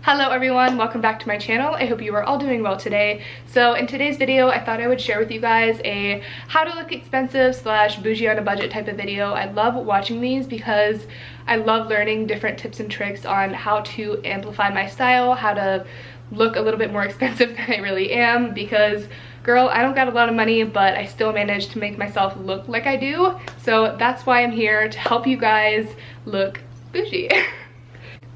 Hello everyone, welcome back to my channel. I hope you are all doing well today. So in today's video, I thought I would share with you guys a how to look expensive slash bougie on a budget type of video. I love watching these because I love learning different tips and tricks on how to amplify my style, how to look a little bit more expensive than I really am, because girl, I don't got a lot of money, but I still manage to make myself look like I do. So that's why I'm here, to help you guys look bougie.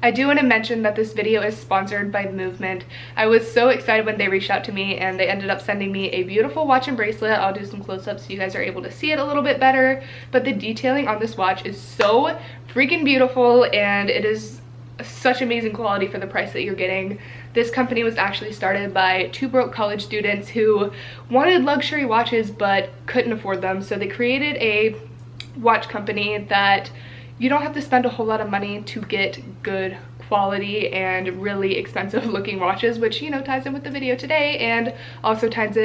I do want to mention that this video is sponsored by Movement. I was so excited when they reached out to me and they ended up sending me a beautiful watch and bracelet. I'll do some close-ups so you guys are able to see it a little bit better. But the detailing on this watch is so freaking beautiful, and it is such amazing quality for the price that you're getting. This company was actually started by two broke college students who wanted luxury watches but couldn't afford them. So they created a watch company that you don't have to spend a whole lot of money to get good quality and really expensive looking watches, which, you know, ties in with the video today, and also ties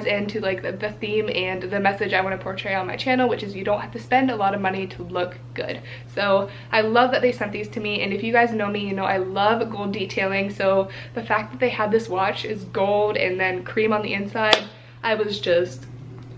into like the theme and the message I want to portray on my channel, which is you don't have to spend a lot of money to look good. So I love that they sent these to me, and if you guys know me, you know I love gold detailing. So the fact that they had this watch is gold and then cream on the inside, I was just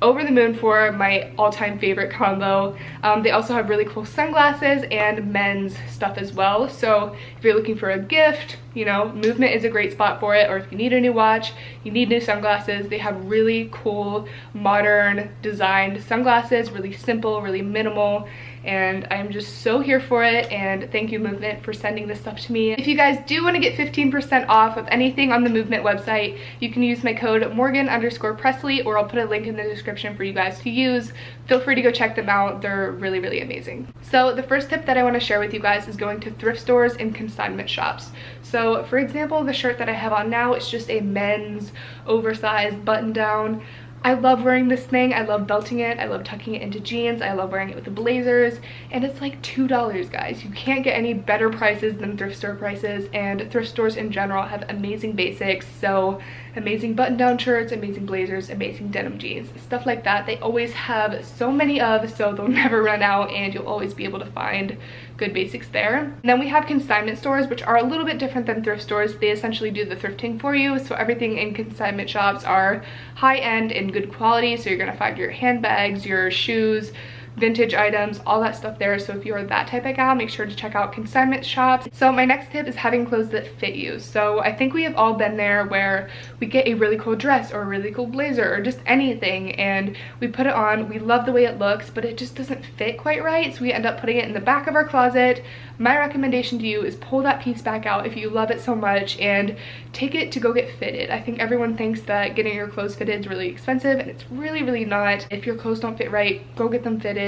over the moon for. My all-time favorite combo. They also have really cool sunglasses and men's stuff as well. So if you're looking for a gift, you know, Movement is a great spot for it. Or if you need a new watch, you need new sunglasses, they have really cool modern designed sunglasses, really simple, really minimal, and I'm just so here for it. And thank you, Movement, for sending this stuff to me. If you guys do want to get 15% off of anything on the Movement website, you can use my code Morgan_Presley, or I'll put a link in the description for you guys to use. Feel free to go check them out. They're really, really amazing. So the first tip that I want to share with you guys is going to thrift stores and consignment shops. So for example, the shirt that I have on now, it's just a men's oversized button down. I love wearing this thing. I love belting it. I love tucking it into jeans. I love wearing it with the blazers, and it's like $2, guys. You can't get any better prices than thrift store prices, and thrift stores in general have amazing basics. So amazing button down shirts, amazing blazers, amazing denim jeans, stuff like that. They always have so many of, so they'll never run out, and you'll always be able to find good basics there. And then we have consignment stores, which are a little bit different than thrift stores. They essentially do the thrifting for you. So everything in consignment shops are high-end and good quality. So you're gonna find your handbags, your shoes, vintage items, all that stuff there. So if you're that type of gal, make sure to check out consignment shops. So my next tip is having clothes that fit you. So I think we have all been there where we get a really cool dress or a really cool blazer or just anything, and we put it on, we love the way it looks, but it just doesn't fit quite right. So we end up putting it in the back of our closet. My recommendation to you is pull that piece back out if you love it so much and take it to go get fitted. I think everyone thinks that getting your clothes fitted is really expensive, and it's really, really not. If your clothes don't fit right, go get them fitted.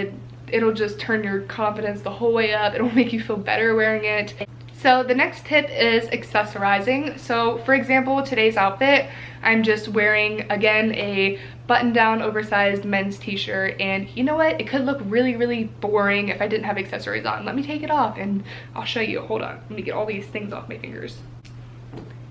It'll just turn your confidence the whole way up. It'll make you feel better wearing it. So the next tip is accessorizing. So for example, today's outfit, I'm just wearing, again, a button-down oversized men's t-shirt, and you know what? It could look really, really boring if I didn't have accessories on. Let me take it off and I'll show you. Hold on, let me get all these things off my fingers.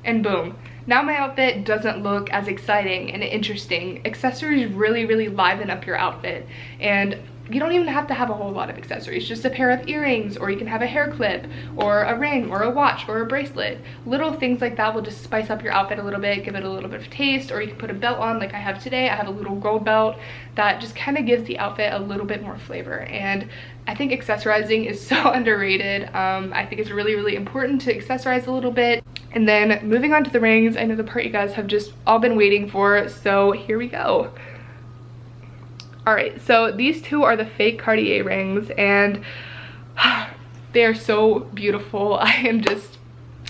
And boom. Now my outfit doesn't look as exciting and interesting. Accessories really, really liven up your outfit, and you don't even have to have a whole lot of accessories. Just a pair of earrings, or you can have a hair clip, or a ring, or a watch, or a bracelet. Little things like that will just spice up your outfit a little bit, give it a little bit of taste. Or you can put a belt on like I have today. I have a little gold belt that just kind of gives the outfit a little bit more flavor. And I think accessorizing is so underrated. I think it's really, really important to accessorize a little bit. And then moving on to the rings, I know the part you guys have just all been waiting for, so here we go. Alright, so these two are the fake Cartier rings, and they are so beautiful. I am just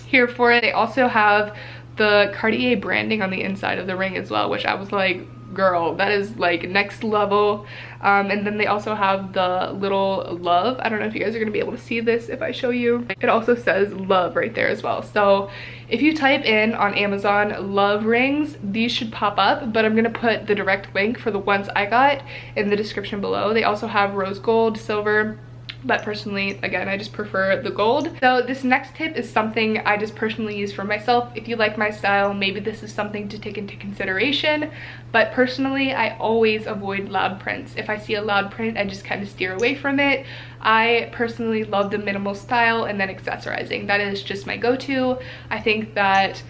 here for it. They also have the Cartier branding on the inside of the ring as well, which I was like, girl, that is like next level. And then they also have the little love. I don't know if you guys are gonna be able to see this if I show you. It also says love right there as well. So if you type in on Amazon love rings, these should pop up, but I'm gonna put the direct link for the ones I got in the description below. They also have rose gold, silver, but personally, again, I just prefer the gold. So this next tip is something I just personally use for myself. If you like my style, maybe this is something to take into consideration, but personally, I always avoid loud prints. If I see a loud print, I just kind of steer away from it. I personally love the minimal style and then accessorizing. That is just my go-to. I think that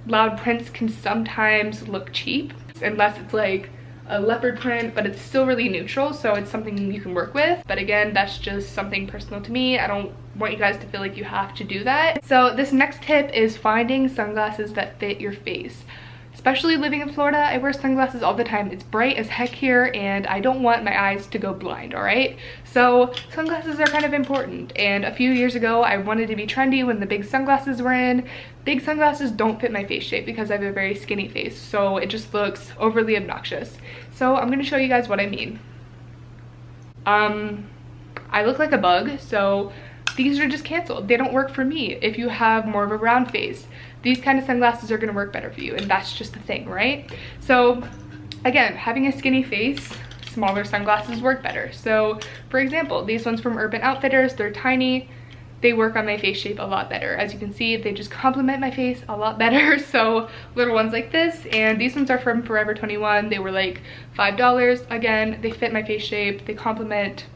loud prints can sometimes look cheap, unless it's like a leopard print, but it's still really neutral, so it's something you can work with. But again, that's just something personal to me. I don't want you guys to feel like you have to do that. So this next tip is finding sunglasses that fit your face. Especially living in Florida, I wear sunglasses all the time. It's bright as heck here and I don't want my eyes to go blind, all right? So sunglasses are kind of important. And a few years ago, I wanted to be trendy when the big sunglasses were in. Big sunglasses don't fit my face shape because I have a very skinny face, so it just looks overly obnoxious. So I'm gonna show you guys what I mean. I look like a bug, so these are just canceled. They don't work for me. If you have more of a round face, these kind of sunglasses are gonna work better for you, and that's just the thing, right? So again, having a skinny face, smaller sunglasses work better. So for example, these ones from Urban Outfitters, they're tiny. They work on my face shape a lot better. As you can see, they just complement my face a lot better. So little ones like this, and these ones are from Forever 21. They were like $5. Again, they fit my face shape. They complement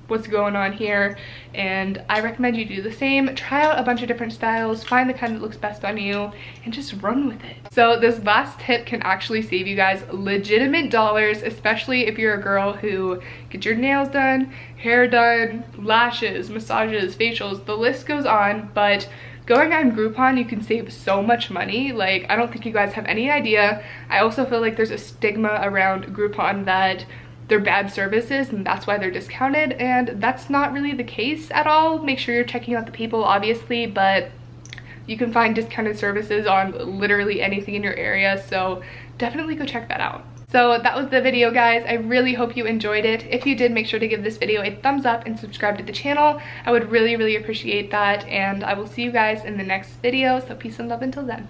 what's going on here, and I recommend you do the same. Try out a bunch of different styles, find the kind that looks best on you, and just run with it. So this last tip can actually save you guys legitimate dollars, especially if you're a girl who gets your nails done, hair done, lashes, massages, facials, the list goes on. But going on Groupon, you can save so much money. Like, I don't think you guys have any idea. I also feel like there's a stigma around Groupon that they're bad services and that's why they're discounted, and that's not really the case at all. Make sure you're checking out the people, obviously, but you can find discounted services on literally anything in your area, so definitely go check that out. So that was the video, guys. I really hope you enjoyed it. If you did, make sure to give this video a thumbs up and subscribe to the channel. I would really appreciate that, and I will see you guys in the next video. So peace and love until then.